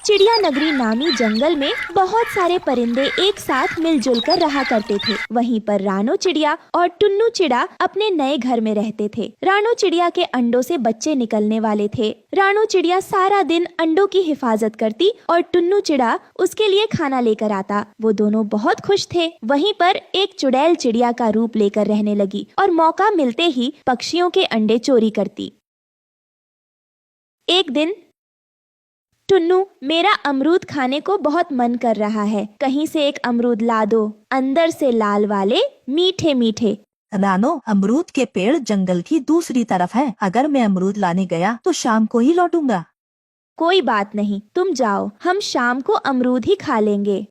चिड़िया नगरी नामी जंगल में बहुत सारे परिंदे एक साथ मिलजुल कर रहा करते थे। वहीं पर रानो चिड़िया और टुन्नू चिड़ा अपने नए घर में रहते थे। रानो चिड़िया के अंडों से बच्चे निकलने वाले थे। रानो चिड़िया सारा दिन अंडों की हिफाजत करती और टुन्नू चिड़ा उसके लिए खाना लेकर आता। वो दोनों बहुत खुश थे। वहीं पर एक चुड़ैल चिड़िया का रूप लेकर रहने लगी और मौका मिलते ही पक्षियों के अंडे चोरी करती। एक दिन, टुन्नू, मेरा अमरूद खाने को बहुत मन कर रहा है, कहीं से एक अमरूद ला दो, अंदर से लाल वाले, मीठे मीठे। रानो, अमरूद के पेड़ जंगल की दूसरी तरफ है। अगर मैं अमरूद लाने गया तो शाम को ही लौटूंगा। कोई बात नहीं, तुम जाओ, हम शाम को अमरूद ही खा लेंगे।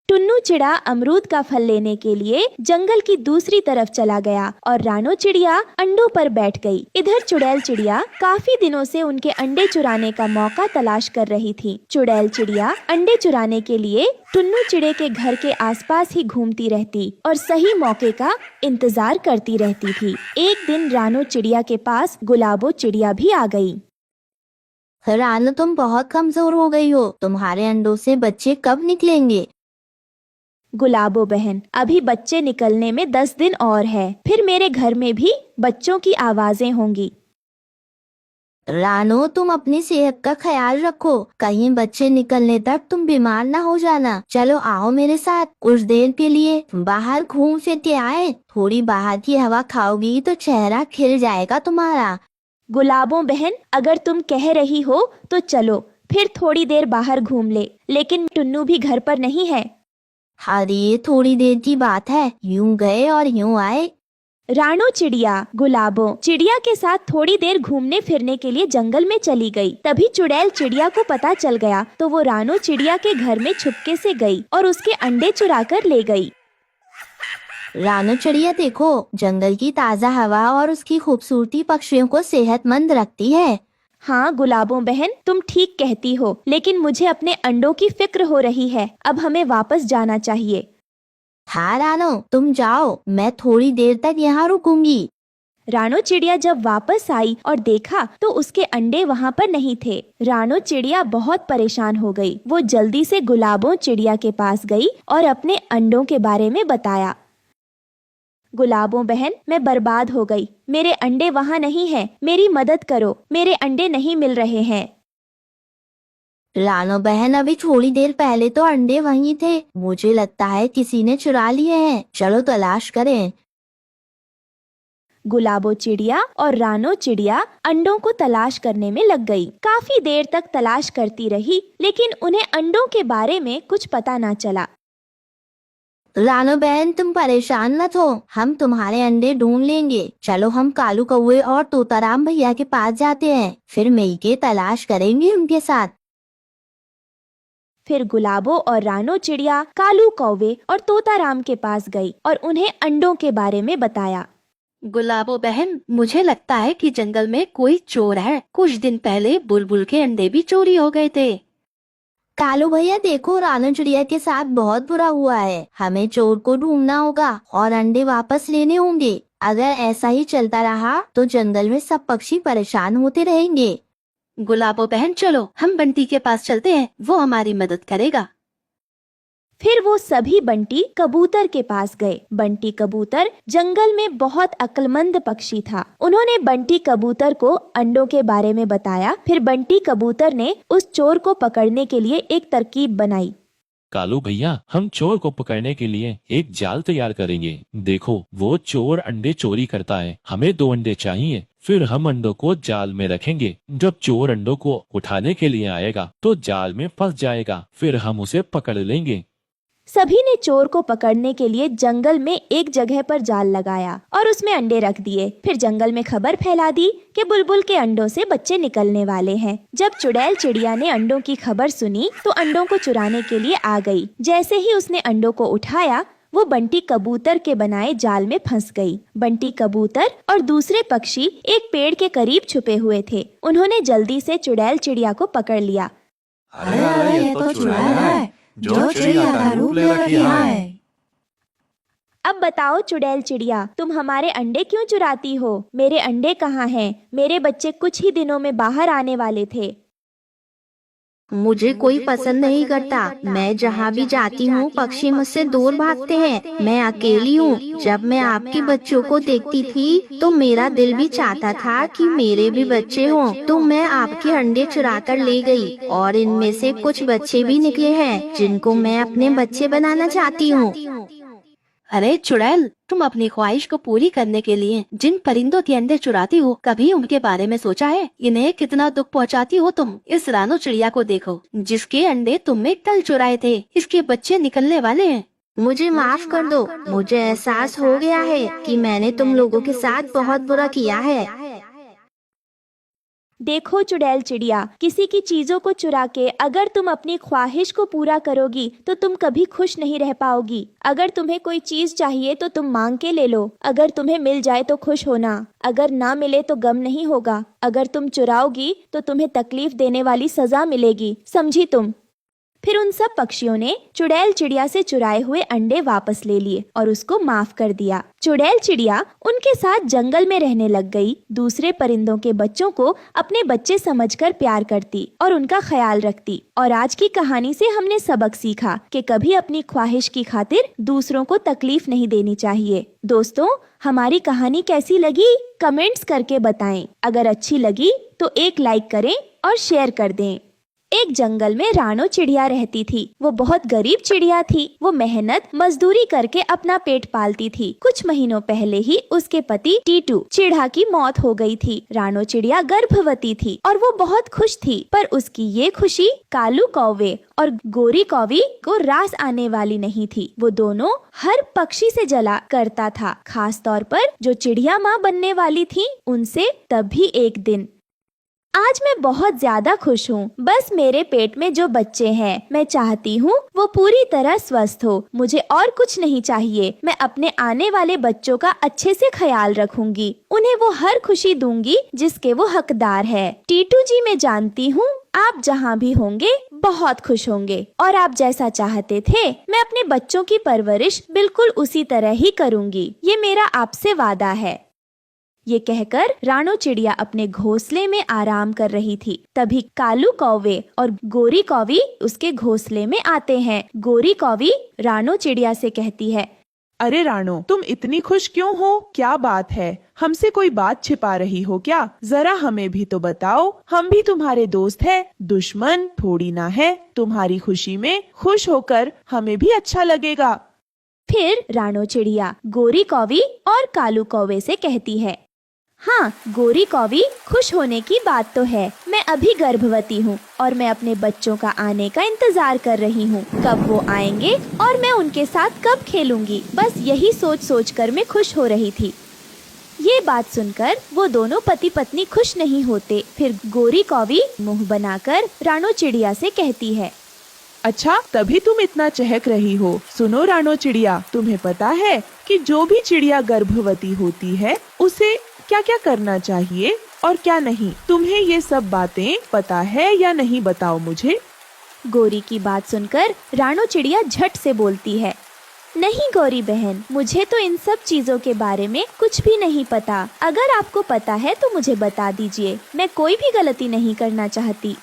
टुन्नू चिड़ा अमरूद का फल लेने के लिए जंगल की दूसरी तरफ चला गया और रानो चिड़िया अंडों पर बैठ गई। इधर चुड़ैल चिड़िया काफी दिनों से उनके अंडे चुराने का मौका तलाश कर रही थी। चुड़ैल चिड़िया अंडे चुराने के लिए टुन्नू चिड़े के घर के आसपास ही घूमती रहती और सही मौके का इंतजार करती रहती थी। एक दिन रानो चिड़िया के पास गुलाबो चिड़िया भी आ गई। रानो, तुम बहुत कमजोर हो गई हो, तुम्हारे अंडों से बच्चे कब निकलेंगे? गुलाबो बहन, अभी बच्चे निकलने में 10 दिन और है, फिर मेरे घर में भी बच्चों की आवाजें होंगी। रानो, तुम अपनी सेहत का ख्याल रखो, कहीं बच्चे निकलने तक तुम बीमार ना हो जाना। चलो आओ मेरे साथ, कुछ देर के लिए बाहर घूम फिर के आए। थोड़ी बाहर की हवा खाओगी तो चेहरा खिल जाएगा तुम्हारा। गुलाबो बहन, अगर तुम कह रही हो तो चलो, फिर थोड़ी देर बाहर घूम ले, लेकिन टुन्नू भी घर पर नहीं है। अरे थोड़ी देर की बात है, यूं गए और यूं आए। रानो चिड़िया गुलाबो चिड़िया के साथ थोड़ी देर घूमने फिरने के लिए जंगल में चली गई। तभी चुड़ैल चिड़िया को पता चल गया तो वो रानो चिड़िया के घर में छुपके से गई और उसके अंडे चुरा कर ले गई। रानो चिड़िया, देखो, जंगल की ताज़ा हवा और उसकी खूबसूरती पक्षियों को सेहतमंद रखती है। हाँ गुलाबो बहन, तुम ठीक कहती हो, लेकिन मुझे अपने अंडों की फिक्र हो रही है। अब हमें वापस जाना चाहिए। हाँ रानो, तुम जाओ, मैं थोड़ी देर तक यहाँ रुकूंगी। रानो चिड़िया जब वापस आई और देखा तो उसके अंडे वहाँ पर नहीं थे। रानो चिड़िया बहुत परेशान हो गई। वो जल्दी से गुलाबो चिड़िया के पास गई और अपने अंडों के बारे में बताया। गुलाबो बहन, मैं बर्बाद हो गई, मेरे अंडे वहाँ नहीं हैं, मेरी मदद करो, मेरे अंडे नहीं मिल रहे हैं। रानो बहन, अभी थोड़ी देर पहले तो अंडे वहीं थे, मुझे लगता है किसी ने चुरा लिए हैं, चलो तलाश करें। गुलाबो चिड़िया और रानो चिड़िया अंडों को तलाश करने में लग गई। काफी देर तक तलाश करती रही, लेकिन उन्हें अंडों के बारे में कुछ पता ना चला। रानो बहन, तुम परेशान मत हो, हम तुम्हारे अंडे ढूंढ लेंगे। चलो हम कालू कौवे और तोताराम भैया के पास जाते हैं, फिर मिलके तलाश करेंगे उनके साथ। फिर गुलाबो और रानो चिड़िया कालू कौवे और तोताराम के पास गई और उन्हें अंडों के बारे में बताया। गुलाबो बहन, मुझे लगता है कि जंगल में कोई चोर है। कुछ दिन पहले बुलबुल के अंडे भी चोरी हो गए थे। कालू भैया, देखो, रानो चिड़िया के साथ बहुत बुरा हुआ है, हमें चोर को ढूंढना होगा और अंडे वापस लेने होंगे। अगर ऐसा ही चलता रहा तो जंगल में सब पक्षी परेशान होते रहेंगे। गुलाबो बहन, चलो हम बंटी के पास चलते हैं, वो हमारी मदद करेगा। फिर वो सभी बंटी कबूतर के पास गए। बंटी कबूतर जंगल में बहुत अक्लमंद पक्षी था। उन्होंने बंटी कबूतर को अंडों के बारे में बताया। फिर बंटी कबूतर ने उस चोर को पकड़ने के लिए एक तरकीब बनाई। कालू भैया, हम चोर को पकड़ने के लिए एक जाल तैयार करेंगे। देखो, वो चोर अंडे चोरी करता है, हमें 2 अंडे चाहिए। फिर हम अंडों को जाल में रखेंगे। जब चोर अंडों को उठाने के लिए आएगा तो जाल में फंस जाएगा, फिर हम उसे पकड़ लेंगे। सभी ने चोर को पकड़ने के लिए जंगल में एक जगह पर जाल लगाया और उसमें अंडे रख दिए। फिर जंगल में खबर फैला दी कि बुलबुल के अंडों से बच्चे निकलने वाले हैं। जब चुड़ैल चिड़िया ने अंडों की खबर सुनी तो अंडों को चुराने के लिए आ गई। जैसे ही उसने अंडों को उठाया, वो बंटी कबूतर के बनाए जाल में फंस गई। बंटी कबूतर और दूसरे पक्षी एक पेड़ के करीब छुपे हुए थे। उन्होंने जल्दी से चुड़ैल चिड़िया को पकड़ लिया। अरे अरे, ये तो चुड़ैल है जो चिड़िया का रूप ले रखी है। अब बताओ चुड़ैल चिड़िया, तुम हमारे अंडे क्यों चुराती हो? मेरे अंडे कहाँ हैं? मेरे बच्चे कुछ ही दिनों में बाहर आने वाले थे। मुझे कोई पसंद नहीं करता। मैं जहाँ भी जाती हूँ पक्षी मुझसे दूर भागते हैं। मैं अकेली हूँ। जब मैं आपके बच्चों को देखती थी तो मेरा दिल भी चाहता था कि मेरे भी बच्चे हों, तो मैं आपके अंडे चुरा कर ले गई और इनमें से कुछ बच्चे भी निकले हैं जिनको मैं अपने बच्चे बनाना चाहती हूँ। अरे चुड़ैल, तुम अपनी ख्वाहिश को पूरी करने के लिए जिन परिंदों के अंडे चुराती हो, कभी उनके बारे में सोचा है? इन्हें कितना दुख पहुंचाती हो तुम। इस रानो चिड़िया को देखो, जिसके अंडे तुमने कल चुराए थे। इसके बच्चे निकलने वाले हैं। मुझे माफ कर दो। मुझे एहसास हो गया है कि मैंने तुम लोगों के साथ बहुत बुरा किया है। देखो चुड़ैल चिड़िया, किसी की चीजों को चुरा के अगर तुम अपनी ख्वाहिश को पूरा करोगी तो तुम कभी खुश नहीं रह पाओगी। अगर तुम्हें कोई चीज चाहिए तो तुम मांग के ले लो। अगर तुम्हें मिल जाए तो खुश होना, अगर ना मिले तो गम नहीं होगा। अगर तुम चुराओगी तो तुम्हें तकलीफ देने वाली सजा मिलेगी, समझी तुम? फिर उन सब पक्षियों ने चुड़ैल चिड़िया से चुराए हुए अंडे वापस ले लिए और उसको माफ कर दिया। चुड़ैल चिड़िया उनके साथ जंगल में रहने लग गई। दूसरे परिंदों के बच्चों को अपने बच्चे समझकर प्यार करती और उनका ख्याल रखती। और आज की कहानी से हमने सबक सीखा कि कभी अपनी ख्वाहिश की खातिर दूसरों को तकलीफ नहीं देनी चाहिए। दोस्तों, हमारी कहानी कैसी लगी कमेंट्स करके बताएं। अगर अच्छी लगी तो एक लाइक करें और शेयर कर दें। एक जंगल में रानो चिड़िया रहती थी। वो बहुत गरीब चिड़िया थी। वो मेहनत मजदूरी करके अपना पेट पालती थी। कुछ महीनों पहले ही उसके पति टीटू चिढ़ा की मौत हो गई थी। रानो चिड़िया गर्भवती थी और वो बहुत खुश थी, पर उसकी ये खुशी कालू कौवे और गोरी कौवी को रास आने वाली नहीं थी। वो दोनों हर पक्षी से जला करता था, खास तौर पर जो चिड़िया माँ बनने वाली थी उनसे। तभी एक दिन, आज मैं बहुत ज्यादा खुश हूँ। बस मेरे पेट में जो बच्चे हैं, मैं चाहती हूँ वो पूरी तरह स्वस्थ हो। मुझे और कुछ नहीं चाहिए। मैं अपने आने वाले बच्चों का अच्छे से ख्याल रखूंगी। उन्हें वो हर खुशी दूंगी जिसके वो हकदार है। टीटू जी, मैं जानती हूँ आप जहाँ भी होंगे बहुत खुश होंगे और आप जैसा चाहते थे मैं अपने बच्चों की परवरिश बिल्कुल उसी तरह ही करूँगी। ये मेरा आपसे वादा है। ये कहकर रानो चिड़िया अपने घोंसले में आराम कर रही थी। तभी कालू कौवे और गोरी कौवी उसके घोंसले में आते हैं। गोरी कौवी रानो चिड़िया से कहती है, अरे रानो, तुम इतनी खुश क्यों हो? क्या बात है? हमसे कोई बात छिपा रही हो क्या? जरा हमें भी तो बताओ। हम भी तुम्हारे दोस्त हैं, दुश्मन थोड़ी ना है। तुम्हारी खुशी में खुश होकर हमें भी अच्छा लगेगा। फिर रानो चिड़िया गोरी कौवी और कालू कौवे से कहती है, हाँ गोरी कौवी, खुश होने की बात तो है। मैं अभी गर्भवती हूँ और मैं अपने बच्चों का आने का इंतजार कर रही हूँ। कब वो आएंगे और मैं उनके साथ कब खेलूंगी, बस यही सोच सोच कर मैं खुश हो रही थी। ये बात सुनकर वो दोनों पति पत्नी खुश नहीं होते। फिर गोरी कौवी मुंह बनाकर रानो चिड़िया से कहती है, अच्छा, तभी तुम इतना चहक रही हो। सुनो रानो चिड़िया, तुम्हें पता है कि जो भी चिड़िया गर्भवती होती है उसे क्या क्या करना चाहिए और क्या नहीं? तुम्हें ये सब बातें पता है या नहीं, बताओ मुझे। गोरी की बात सुनकर रानो चिड़िया झट से बोलती है, नहीं गोरी बहन, मुझे तो इन सब चीजों के बारे में कुछ भी नहीं पता। अगर आपको पता है तो मुझे बता दीजिए। मैं कोई भी गलती नहीं करना चाहती।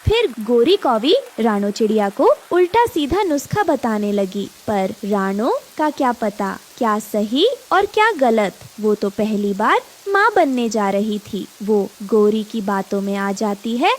फिर गोरी कौवी रानो चिड़िया को उल्टा सीधा नुस्खा बताने लगी, पर रानो का क्या पता क्या सही और क्या गलत। वो तो पहली बार माँ बनने जा रही थी। वो गोरी की बातों में आ जाती है,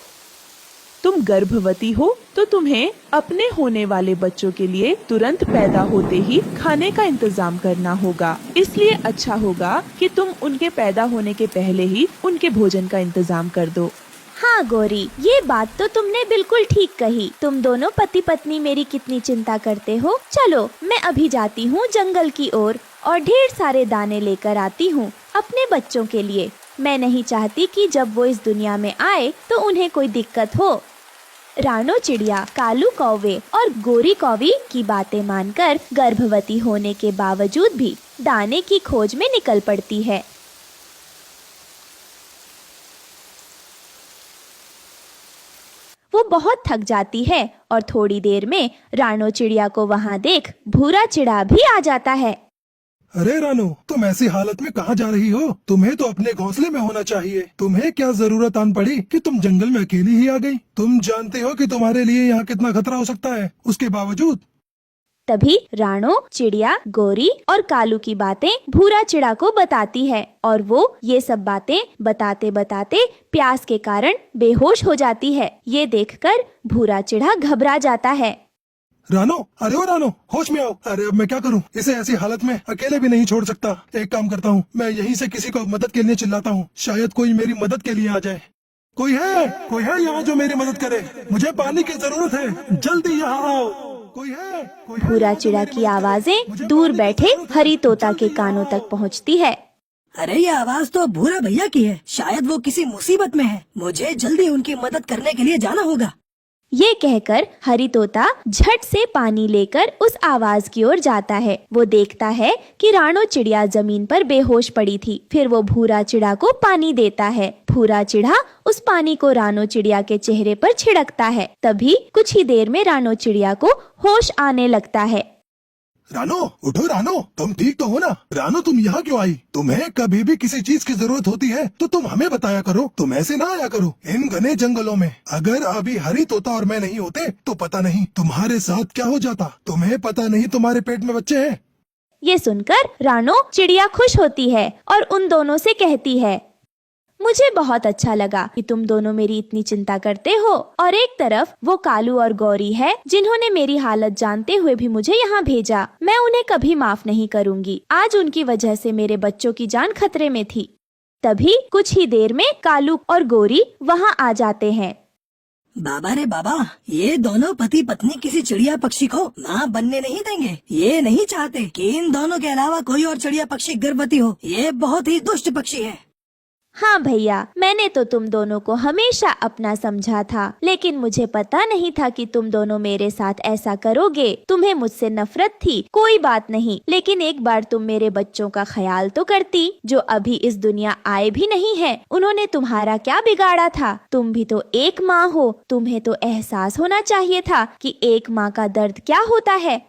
तुम गर्भवती हो तो तुम्हें अपने होने वाले बच्चों के लिए तुरंत पैदा होते ही खाने का इंतजाम करना होगा। इसलिए अच्छा होगा कि तुम उनके पैदा होने के पहले ही उनके भोजन का इंतजाम कर दो। हाँ गोरी, ये बात तो तुमने बिल्कुल ठीक कही। तुम दोनों पति पत्नी मेरी कितनी चिंता करते हो। चलो मैं अभी जाती हूँ जंगल की ओर और ढेर सारे दाने लेकर आती हूँ अपने बच्चों के लिए। मैं नहीं चाहती कि जब वो इस दुनिया में आए तो उन्हें कोई दिक्कत हो। रानो चिड़िया कालू कौवे और गोरी कौवी की बातें मानकर गर्भवती होने के बावजूद भी दाने की खोज में निकल पड़ती है। वो बहुत थक जाती है और थोड़ी देर में रानो चिड़िया को वहाँ देख भूरा चिड़ा भी आ जाता है। अरे रानू, तुम ऐसी हालत में कहाँ जा रही हो? तुम्हें तो अपने घोंसले में होना चाहिए। तुम्हें क्या जरूरत आन पड़ी कि तुम जंगल में अकेली ही आ गई? तुम जानते हो कि तुम्हारे लिए यहाँ कितना खतरा हो सकता है। उसके बावजूद तभी राणो चिड़िया गोरी और कालू की बातें भूरा चिड़ा को बताती है और वो ये सब बातें बताते बताते प्यास के कारण बेहोश हो जाती है। ये देखकर भूरा चिड़ा घबरा जाता है। रानो, अरे ओ रानो, होश में आओ। अरे अब मैं क्या करूं? इसे ऐसी हालत में अकेले भी नहीं छोड़ सकता। एक काम करता हूं, मैं यहीं से किसी को मदद के लिए चिल्लाता हूं। शायद कोई मेरी मदद के लिए आ जाए। कोई है यहाँ जो मेरी मदद करे? मुझे पानी की जरूरत है, जल्दी यहाँ आओ। कोई है? भूरा चिड़ा की आवाजें दूर बैठे हरी तोता के कानों तक पहुंचती है। अरे ये आवाज तो भूरा भैया की है। शायद वो किसी मुसीबत में है। मुझे जल्दी उनकी मदद करने के लिए जाना होगा। ये कहकर हरी तोता झट से पानी लेकर उस आवाज की ओर जाता है। वो देखता है कि राणो चिड़िया जमीन पर बेहोश पड़ी थी। फिर वो भूरा चिड़ा को पानी देता है। भूरा चिड़ा उस पानी को राणो चिड़िया के चेहरे पर छिड़कता है। तभी कुछ ही देर में राणो चिड़िया को होश आने लगता है। रानो, उठो रानो, तुम ठीक तो हो ना? रानो, तुम यहाँ क्यों आई? तुम्हें कभी भी किसी चीज की जरूरत होती है तो तुम हमें बताया करो। तुम ऐसे ना आया करो इन घने जंगलों में। अगर अभी हरी तोता और मैं नहीं होते तो पता नहीं तुम्हारे साथ क्या हो जाता। तुम्हें पता नहीं तुम्हारे पेट में बच्चे हैं। ये सुनकर राणो चिड़िया खुश होती है और उन दोनों से कहती है, मुझे बहुत अच्छा लगा कि तुम दोनों मेरी इतनी चिंता करते हो। और एक तरफ वो कालू और गौरी है जिन्होंने मेरी हालत जानते हुए भी मुझे यहाँ भेजा। मैं उन्हें कभी माफ नहीं करूँगी। आज उनकी वजह से मेरे बच्चों की जान खतरे में थी। तभी कुछ ही देर में कालू और गौरी वहाँ आ जाते हैं। बाबा रे बाबा, ये दोनों पति पत्नी किसी चिड़िया पक्षी को माँ बनने नहीं देंगे। ये नहीं चाहते कि इन दोनों के अलावा कोई और चिड़िया पक्षी गर्भवती हो। ये बहुत ही दुष्ट पक्षी है। हाँ भैया, मैंने तो तुम दोनों को हमेशा अपना समझा था, लेकिन मुझे पता नहीं था कि तुम दोनों मेरे साथ ऐसा करोगे। तुम्हें मुझसे नफरत थी, कोई बात नहीं, लेकिन एक बार तुम मेरे बच्चों का ख्याल तो करती, जो अभी इस दुनिया आए भी नहीं हैं। उन्होंने तुम्हारा क्या बिगाड़ा था? तुम भी तो एक माँ हो। तुम्हें तो एहसास होना चाहिए था कि एक माँ का दर्द क्या होता है।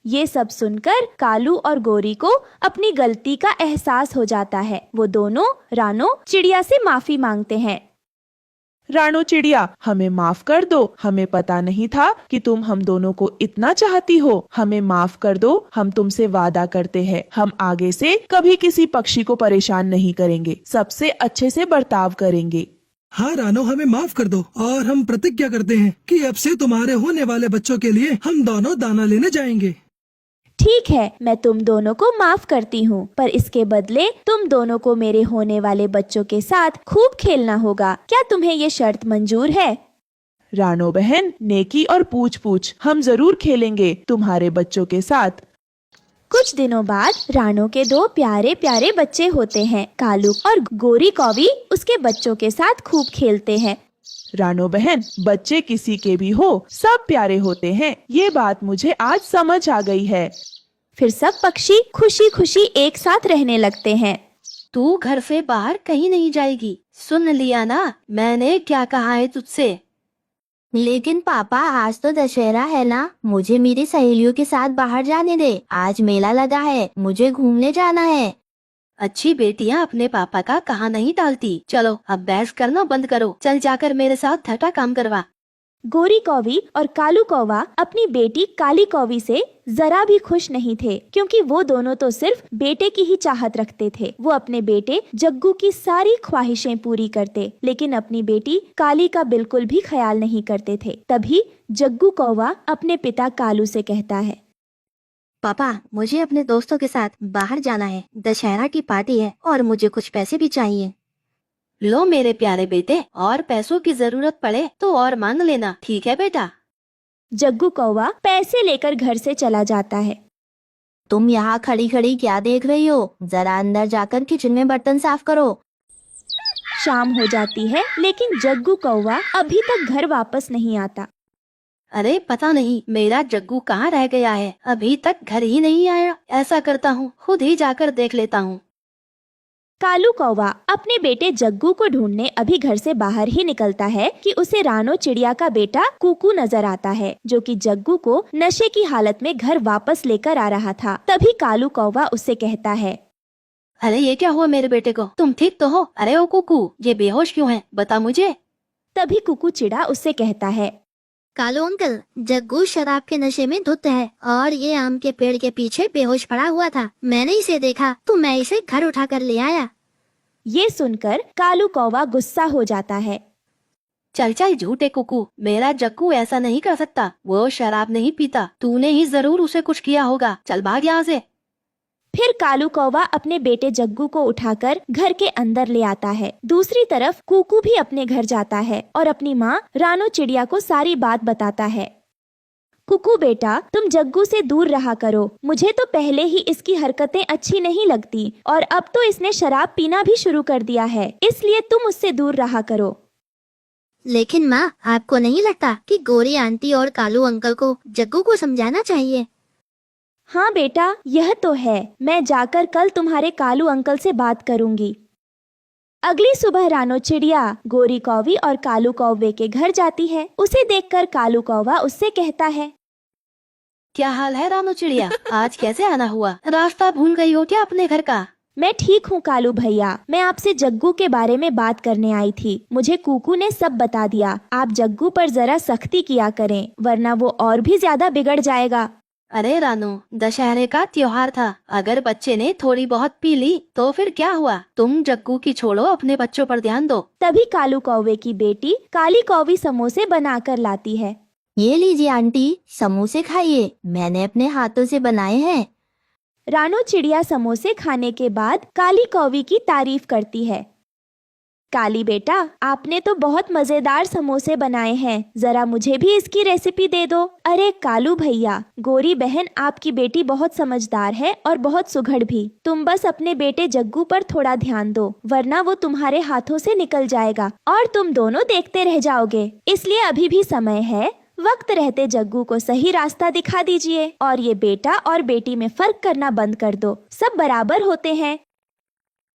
ये सब सुनकर कालू और गौरी को अपनी गलती का एहसास हो जाता है। वो दोनों राणो चिड़िया से माफी मांगते हैं। राणो चिड़िया, हमें माफ कर दो। हमें पता नहीं था कि तुम हम दोनों को इतना चाहती हो। हमें माफ कर दो। हम तुमसे वादा करते हैं, हम आगे से कभी किसी पक्षी को परेशान नहीं करेंगे, सबसे अच्छे से बर्ताव करेंगे। हाँ रानो, हमें माफ कर दो और हम प्रतिज्ञा करते हैं कि अब से तुम्हारे होने वाले बच्चों के लिए हम दोनों दाना लेने जाएंगे। ठीक है, मैं तुम दोनों को माफ करती हूँ, पर इसके बदले तुम दोनों को मेरे होने वाले बच्चों के साथ खूब खेलना होगा। क्या तुम्हें ये शर्त मंजूर है? राणो बहन, नेकी और पूछ पूछ, हम जरूर खेलेंगे तुम्हारे बच्चों के साथ। कुछ दिनों बाद राणो के दो प्यारे प्यारे बच्चे होते हैं। कालू और गोरी कौवी उसके बच्चों के साथ खूब खेलते हैं। राणो बहन, बच्चे किसी के भी हो, सब प्यारे होते हैं। ये बात मुझे आज समझ आ गई है। फिर सब पक्षी खुशी खुशी एक साथ रहने लगते हैं। तू घर से बाहर कहीं नहीं जाएगी, सुन लिया ना मैंने क्या कहा है तुझसे? लेकिन पापा, आज तो दशहरा है ना, मुझे मेरी सहेलियों के साथ बाहर जाने दे। आज मेला लगा है, मुझे घूमने जाना है। अच्छी बेटियां अपने पापा का कहा नहीं टालती। चलो अब बहस करना बंद करो, चल जाकर मेरे साथ छठा काम करवा। गोरी कौवी और कालू कौवा अपनी बेटी काली कौवी से जरा भी खुश नहीं थे, क्योंकि वो दोनों तो सिर्फ बेटे की ही चाहत रखते थे। वो अपने बेटे जग्गू की सारी ख्वाहिशें पूरी करते, लेकिन अपनी बेटी काली का बिल्कुल भी ख्याल नहीं करते थे। तभी जग्गू कौवा अपने पिता कालू से कहता है, पापा, मुझे अपने दोस्तों के साथ बाहर जाना है। दशहरा की पार्टी है और मुझे कुछ पैसे भी चाहिए। लो मेरे प्यारे बेटे, और पैसों की जरूरत पड़े तो और मांग लेना, ठीक है बेटा? जग्गू कौवा पैसे लेकर घर से चला जाता है। तुम यहाँ खड़ी खड़ी क्या देख रही हो? जरा अंदर जाकर किचन में बर्तन साफ करो। शाम हो जाती है, लेकिन जग्गू कौवा अभी तक घर वापस नहीं आता। अरे पता नहीं मेरा जग्गू कहाँ रह गया है, अभी तक घर ही नहीं आया। ऐसा करता हूँ, खुद ही जाकर देख लेता हूँ। कालू कौवा अपने बेटे जग्गू को ढूंढने अभी घर से बाहर ही निकलता है कि उसे रानो चिड़िया का बेटा कुकू नजर आता है, जो कि जग्गू को नशे की हालत में घर वापस लेकर आ रहा था। तभी कालू कौवा उससे कहता है, अरे ये क्या हुआ मेरे बेटे को, तुम ठीक तो हो? अरे ओ कुकू, ये बेहोश क्यों है, बता मुझे। तभी कुकू चिड़ा उससे कहता है, कालू अंकल, जग्गू शराब के नशे में धुत है और ये आम के पेड़ के पीछे बेहोश पड़ा हुआ था। मैंने इसे देखा तो मैं इसे घर उठा कर ले आया। ये सुनकर कालू कौवा गुस्सा हो जाता है। चल चल झूठे कुकू, मेरा जग्गू ऐसा नहीं कर सकता, वो शराब नहीं पीता, तूने ही जरूर उसे कुछ किया होगा, चल भाग यहाँ से। फिर कालू कौवा अपने बेटे जग्गू को उठाकर घर के अंदर ले आता है। दूसरी तरफ कुकू भी अपने घर जाता है और अपनी माँ रानो चिड़िया को सारी बात बताता है। कुकू बेटा, तुम जग्गू से दूर रहा करो। मुझे तो पहले ही इसकी हरकतें अच्छी नहीं लगती और अब तो इसने शराब पीना भी शुरू कर दिया है, इसलिए तुम उससे दूर रहा करो। लेकिन माँ, आपको नहीं लगता कि गोरी आंटी और कालू अंकल को जग्गू को समझाना चाहिए? हाँ बेटा, यह तो है। मैं जाकर कल तुम्हारे कालू अंकल से बात करूंगी। अगली सुबह रानो चिड़िया गोरी कौवी और कालू कौवे के घर जाती है। उसे देखकर कालू कौवा उससे कहता है, क्या हाल है रानो चिड़िया, आज कैसे आना हुआ? रास्ता भूल गई हो क्या अपने घर का? मैं ठीक हूँ कालू भैया। मैं आपसे जग्गू के बारे में बात करने आई थी। मुझे कुकू ने सब बता दिया। आप जग्गू पर जरा सख्ती किया करें, वरना वो और भी ज्यादा बिगड़ जाएगा। अरे रानू, दशहरे का त्योहार था, अगर बच्चे ने थोड़ी बहुत पी ली तो फिर क्या हुआ? तुम जग्गू की छोड़ो, अपने बच्चों पर ध्यान दो। तभी कालू कौवे की बेटी काली कौवी समोसे बनाकर लाती है। ये लीजिए आंटी, समोसे खाइए, मैंने अपने हाथों से बनाए हैं। रानो चिड़िया समोसे खाने के बाद काली कौवी की तारीफ करती है। काली बेटा, आपने तो बहुत मजेदार समोसे बनाए हैं, जरा मुझे भी इसकी रेसिपी दे दो। अरे कालू भैया, गोरी बहन आपकी बेटी बहुत समझदार है और बहुत सुघड़ भी। तुम बस अपने बेटे जग्गू पर थोड़ा ध्यान दो, वरना वो तुम्हारे हाथों से निकल जाएगा और तुम दोनों देखते रह जाओगे। इसलिए अभी भी समय है, वक्त रहते जग्गू को सही रास्ता दिखा दीजिए और ये बेटा और बेटी में फर्क करना बंद कर दो। सब बराबर होते हैं।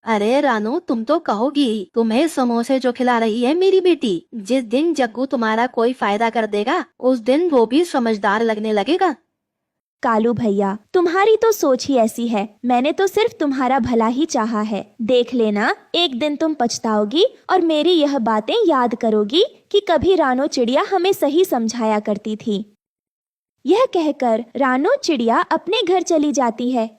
अरे रानू, तुम तो कहोगी, तुम्हें समोसे जो खिला रही है मेरी बेटी, जिस दिन जग्गू तुम्हारा कोई फायदा कर देगा उस दिन वो भी समझदार लगने लगेगा। कालू भैया, तुम्हारी तो सोच ही ऐसी है। मैंने तो सिर्फ तुम्हारा भला ही चाहा है। देख लेना, एक दिन तुम पछताओगी और मेरी यह बातें याद करोगी कि कभी रानो चिड़िया हमें सही समझाया करती थी। यह कहकर रानो चिड़िया अपने घर चली जाती है।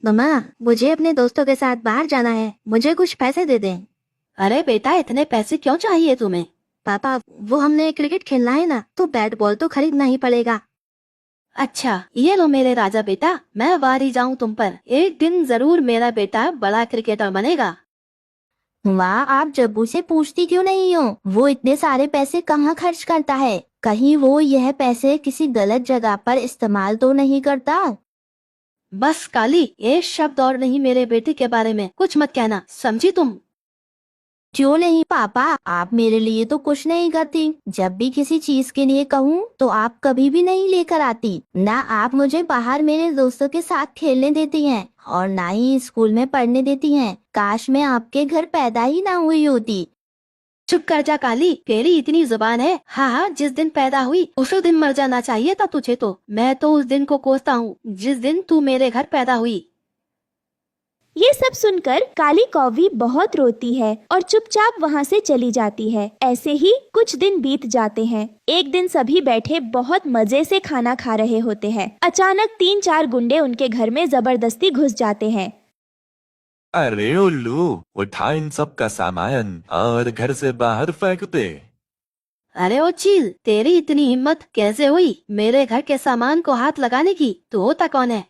मम्मा, मुझे अपने दोस्तों के साथ बाहर जाना है, मुझे कुछ पैसे दे दें। अरे बेटा, इतने पैसे क्यों चाहिए तुम्हें? पापा, वो हमने क्रिकेट खेलना है ना, तो बैट बॉल तो खरीदना ही पड़ेगा। अच्छा, ये लो मेरे राजा बेटा, मैं वारी जाऊं तुम पर। एक दिन जरूर मेरा बेटा बड़ा क्रिकेटर बनेगा। वाह, आप जग्गू से पूछती क्यों नहीं हो? वो इतने सारे पैसे कहाँ खर्च करता है? कहीं वो यह पैसे किसी गलत जगह पर इस्तेमाल तो नहीं करता? बस काली, एक शब्द और नहीं मेरे बेटे के बारे में कुछ मत कहना, समझी तुम? क्यों नहीं पापा, आप मेरे लिए तो कुछ नहीं करती। जब भी किसी चीज के लिए कहूँ तो आप कभी भी नहीं लेकर आती। ना आप मुझे बाहर मेरे दोस्तों के साथ खेलने देती हैं और ना ही स्कूल में पढ़ने देती हैं। काश मैं आपके घर पैदा ही ना हुई होती। चुप कर जा काली, तेरी इतनी जुबान है। हाँ हाँ, जिस दिन पैदा हुई उसी दिन मर जाना चाहिए था तुझे तो। मैं तो उस दिन को कोसता हूँ जिस दिन तू मेरे घर पैदा हुई। ये सब सुनकर काली कौवी बहुत रोती है और चुपचाप वहाँ से चली जाती है। ऐसे ही कुछ दिन बीत जाते हैं। एक दिन सभी बैठे बहुत मजे से खाना खा रहे होते हैं। अचानक 3-4 गुंडे उनके घर में जबरदस्ती घुस जाते हैं। अरे उल्लू, उठा इन सब का सामान और घर से बाहर फेंक दे। अरे ओ चील, तेरी इतनी हिम्मत कैसे हुई मेरे घर के सामान को हाथ लगाने की? तू होता कौन है?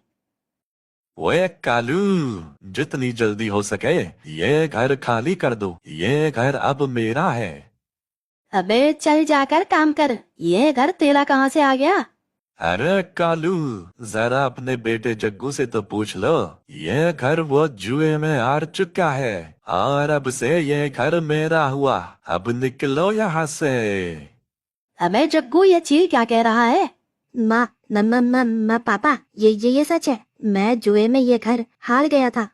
ओए कालू, जितनी जल्दी हो सके ये घर खाली कर दो। ये घर अब मेरा है। अबे चल जाकर काम कर, ये घर तेरा कहाँ से आ गया? अरे कालू, जरा अपने बेटे जग्गू से तो पूछ लो। ये घर वो जुए में हार चुका है और अब से ये घर मेरा हुआ। अब निकलो यहाँ से। अबे जग्गू, ये चील क्या कह रहा है? माँ, पापा, ये सच है। मैं जुए में ये घर हार गया था।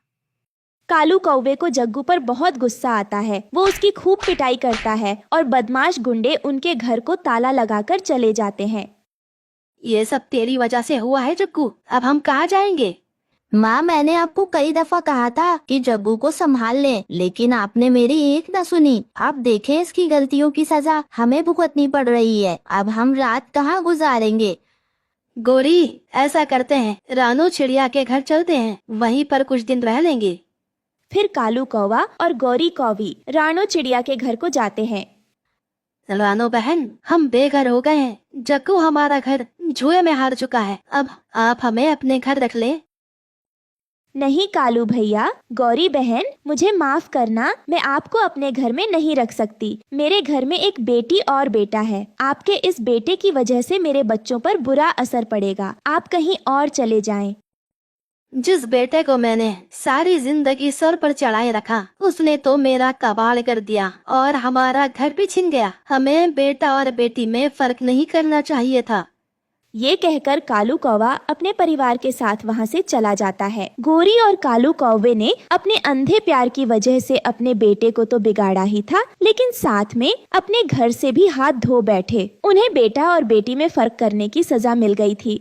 कालू कौवे को जग्गू पर बहुत गुस्सा आता है। वो उसकी खूब पिटाई करता है और बदमाश गुंडे उनके घर को ताला लगाकर चले जाते हैं। ये सब तेरी वजह से हुआ है जग्गू, अब हम कहाँ जाएंगे? माँ, मैंने आपको कई दफा कहा था कि जग्गू को संभाल लें, लेकिन आपने मेरी एक न सुनी। आप देखें, इसकी गलतियों की सजा हमें भुगतनी पड़ रही है। अब हम रात कहाँ गुजारेंगे? गोरी, ऐसा करते हैं, रानू चिड़िया के घर चलते हैं, वहीं पर कुछ दिन रह लेंगे। फिर कालू कौवा और गौरी कौवी रानो चिड़िया के घर को जाते हैं। रानो बहन, हम बेघर हो गए हैं। जग्गू हमारा घर जुए में हार चुका है, अब आप हमें अपने घर रख लें। नहीं कालू भैया, गौरी बहन, मुझे माफ करना, मैं आपको अपने घर में नहीं रख सकती। मेरे घर में एक बेटी और बेटा है। आपके इस बेटे की वजह से मेरे बच्चों पर बुरा असर पड़ेगा। आप कहीं और चले जाएं। जिस बेटे को मैंने सारी जिंदगी सर पर चढ़ाए रखा, उसने तो मेरा कबाड़ कर दिया और हमारा घर भी छीन गया। हमें बेटा और बेटी में फर्क नहीं करना चाहिए था। ये कहकर कालू कौवा अपने परिवार के साथ वहाँ से चला जाता है। गोरी और कालू कौवे ने अपने अंधे प्यार की वजह से अपने बेटे को तो बिगाड़ा ही था, लेकिन साथ में अपने घर से भी हाथ धो बैठे। उन्हें बेटा और बेटी में फर्क करने की सजा मिल गई थी।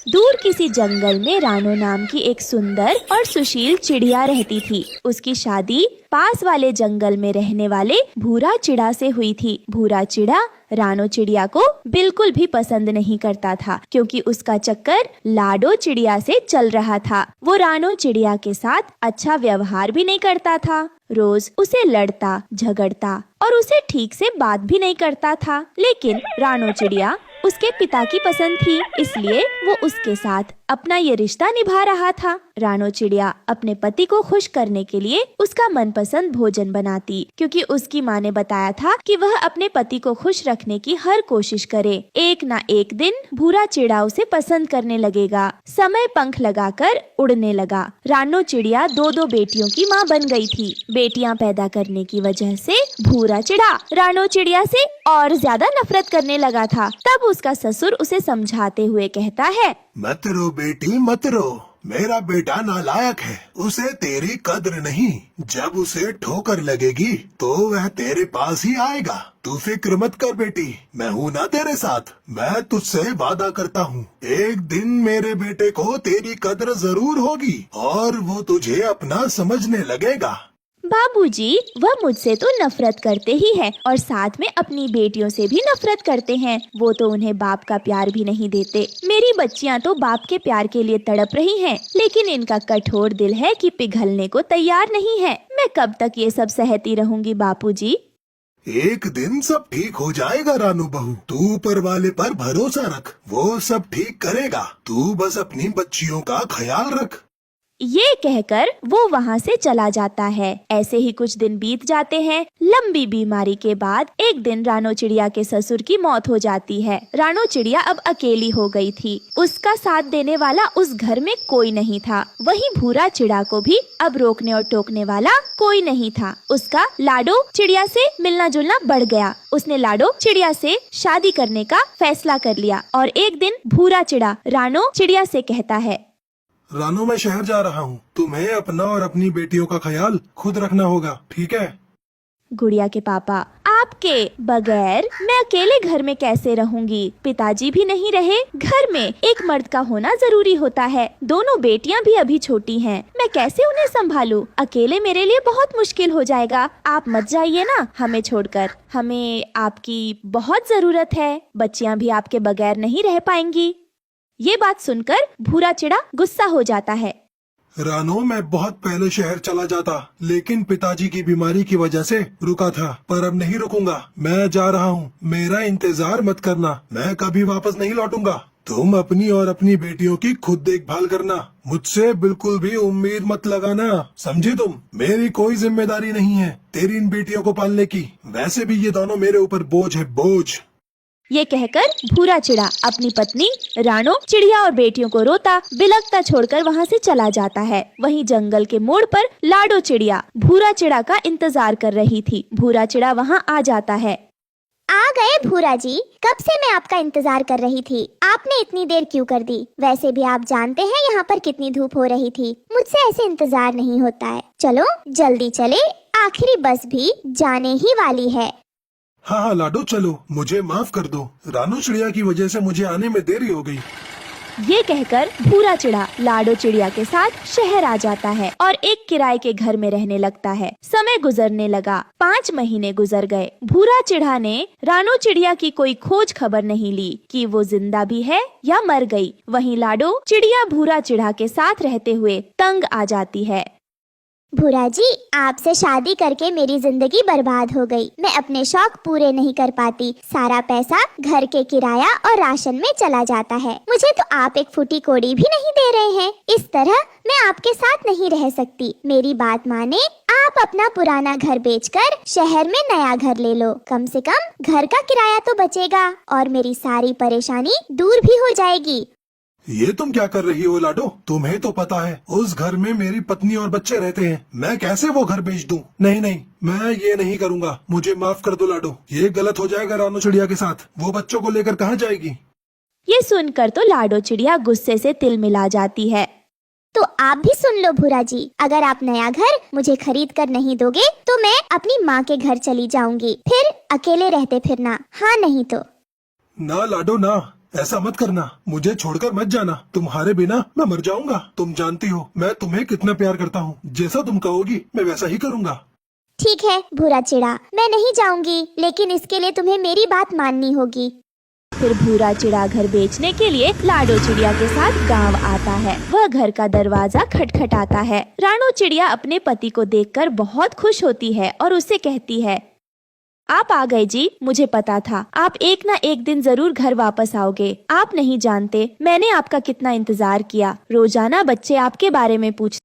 दूर किसी जंगल में रानो नाम की एक सुंदर और सुशील चिड़िया रहती थी। उसकी शादी पास वाले जंगल में रहने वाले भूरा चिड़ा से हुई थी। भूरा चिड़ा रानो चिड़िया को बिल्कुल भी पसंद नहीं करता था, क्योंकि उसका चक्कर लाडो चिड़िया से चल रहा था। वो रानो चिड़िया के साथ अच्छा व्यवहार भी नहीं करता था, रोज उसे लड़ता झगड़ता और उसे ठीक से बात भी नहीं करता था। लेकिन रानो चिड़िया उसके पिता की पसंद थी, इसलिए वो उसके साथ अपना ये रिश्ता निभा रहा था। रानो चिड़िया अपने पति को खुश करने के लिए उसका मनपसंद भोजन बनाती, क्योंकि उसकी माँ ने बताया था कि वह अपने पति को खुश रखने की हर कोशिश करे। एक ना एक दिन भूरा चिड़ा उसे पसंद करने लगेगा। समय पंख लगाकर उड़ने लगा। रानो चिड़िया 2-2 बेटियों की माँ बन गई थी। बेटियां पैदा करने की वजह से भूरा चिड़ा रानो चिड़िया से और ज्यादा नफरत करने लगा था। तब उसका ससुर उसे समझाते हुए कहता है, मत रो बेटी मत रो, मेरा बेटा नालायक है, उसे तेरी कद्र नहीं। जब उसे ठोकर लगेगी तो वह तेरे पास ही आएगा। तू फिक्र मत कर बेटी, मैं हूँ ना तेरे साथ। मैं तुझसे वादा करता हूँ, एक दिन मेरे बेटे को तेरी कद्र जरूर होगी और वो तुझे अपना समझने लगेगा। बाबूजी, वह मुझसे तो नफरत करते ही है और साथ में अपनी बेटियों से भी नफरत करते हैं। वो तो उन्हें बाप का प्यार भी नहीं देते। मेरी बच्चियां तो बाप के प्यार के लिए तड़प रही हैं, लेकिन इनका कठोर दिल है कि पिघलने को तैयार नहीं है। मैं कब तक ये सब सहती रहूंगी बापूजी? एक दिन सब ठीक हो जाएगा रानू बहू, तू ऊपर वाले पर भरोसा रख, वो सब ठीक करेगा। तू बस अपनी बच्चियों का ख्याल रख। ये कहकर वो वहाँ से चला जाता है। ऐसे ही कुछ दिन बीत जाते हैं। लंबी बीमारी के बाद एक दिन रानो चिड़िया के ससुर की मौत हो जाती है। रानो चिड़िया अब अकेली हो गई थी। उसका साथ देने वाला उस घर में कोई नहीं था। वहीं भूरा चिड़ा को भी अब रोकने और टोकने वाला कोई नहीं था। उसका लाडो चिड़िया से मिलना जुलना बढ़ गया। उसने लाडो चिड़िया से शादी करने का फैसला कर लिया और एक दिन भूरा चिड़ा रानो चिड़िया से कहता है, रानो मैं शहर जा रहा हूँ, तुम्हें अपना और अपनी बेटियों का ख्याल खुद रखना होगा, ठीक है? गुड़िया के पापा, आपके बगैर मैं अकेले घर में कैसे रहूंगी? पिताजी भी नहीं रहे, घर में एक मर्द का होना जरूरी होता है। दोनों बेटियां भी अभी छोटी हैं, मैं कैसे उन्हें संभालूं? अकेले मेरे लिए बहुत मुश्किल हो जाएगा। आप मत जाइए ना हमें छोड़कर, हमें आपकी बहुत जरूरत है। बच्चियां भी आपके बगैर नहीं रह पाएंगी। ये बात सुनकर भूरा चिड़ा गुस्सा हो जाता है। रानो मैं बहुत पहले शहर चला जाता, लेकिन पिताजी की बीमारी की वजह से रुका था, पर अब नहीं रुकूंगा। मैं जा रहा हूँ, मेरा इंतजार मत करना, मैं कभी वापस नहीं लौटूंगा। तुम अपनी और अपनी बेटियों की खुद देखभाल करना, मुझसे बिल्कुल भी उम्मीद मत लगाना, समझी तुम? मेरी कोई जिम्मेदारी नहीं है तेरी इन बेटियों को पालने की। वैसे भी ये दोनों मेरे ऊपर बोझ है, बोझ। ये कहकर भूरा चिड़ा अपनी पत्नी रानो चिड़िया और बेटियों को रोता बिलखता छोड़कर वहाँ से चला जाता है। वहीं जंगल के मोड़ पर लाडो चिड़िया भूरा चिड़ा का इंतजार कर रही थी। भूरा चिड़ा वहाँ आ जाता है। आ गए भूरा जी। कब से मैं आपका इंतजार कर रही थी। आपने इतनी देर क्यों कर दी? वैसे भी आप जानते हैं यहाँ पर कितनी धूप हो रही थी। मुझसे ऐसे इंतजार नहीं होता है। चलो जल्दी चले, आखिरी बस भी जाने ही वाली है। हाँ हाँ लाडो चलो, मुझे माफ कर दो, रानू चिड़िया की वजह से मुझे आने में देरी हो गई। ये कहकर भूरा चिड़ा लाडो चिड़िया के साथ शहर आ जाता है और एक किराए के घर में रहने लगता है। समय गुजरने लगा। 5 महीने गुजर गए। भूरा चिड़ा ने रानो चिड़िया की कोई खोज खबर नहीं ली कि वो जिंदा भी है या मर गई। वहीं लाडो चिड़िया भूरा चिड़ा के साथ रहते हुए तंग आ जाती है। भूरा जी, आपसे शादी करके मेरी जिंदगी बर्बाद हो गई। मैं अपने शौक पूरे नहीं कर पाती। सारा पैसा घर के किराया और राशन में चला जाता है। मुझे तो आप एक फूटी कोड़ी भी नहीं दे रहे हैं। इस तरह मैं आपके साथ नहीं रह सकती। मेरी बात माने, आप अपना पुराना घर बेचकर शहर में नया घर ले लो। कम से कम घर का किराया तो बचेगा और मेरी सारी परेशानी दूर भी हो जाएगी। ये तुम क्या कर रही हो लाडो? तुम्हें तो पता है उस घर में मेरी पत्नी और बच्चे रहते हैं। मैं कैसे वो घर बेच दूं? नहीं नहीं, मैं ये नहीं करूँगा। मुझे माफ कर दो लाडो, ये गलत हो जाएगा रानो चिड़िया के साथ। वो बच्चों को लेकर कहाँ जाएगी? ये सुनकर तो लाडो चिड़िया गुस्से से तिल मिला जाती है। तो आप भी सुन लो भूरा जी, अगर आप नया घर मुझे खरीद कर नहीं दोगे तो मैं अपनी माँ के घर चली जाऊंगी। फिर अकेले रहते फिरना। हाँ नहीं तो। ना लाडो ना, ऐसा मत करना। मुझे छोड़कर मत जाना। तुम्हारे बिना मैं मर जाऊंगा। तुम जानती हो मैं तुम्हें कितना प्यार करता हूँ। जैसा तुम कहोगी मैं वैसा ही करूँगा। ठीक है भूरा चिड़ा, मैं नहीं जाऊंगी, लेकिन इसके लिए तुम्हें मेरी बात माननी होगी। फिर भूरा चिड़ा घर बेचने के लिए लाडो चिड़िया के साथ गांव आता है। वह घर का दरवाजा खटखटाता है। रानो चिड़िया अपने पति को देखकर बहुत खुश होती है और उसे कहती है, आप आ गए जी। मुझे पता था आप एक न एक दिन जरूर घर वापस आओगे। आप नहीं जानते मैंने आपका कितना इंतजार किया। रोजाना बच्चे आपके बारे में पूछते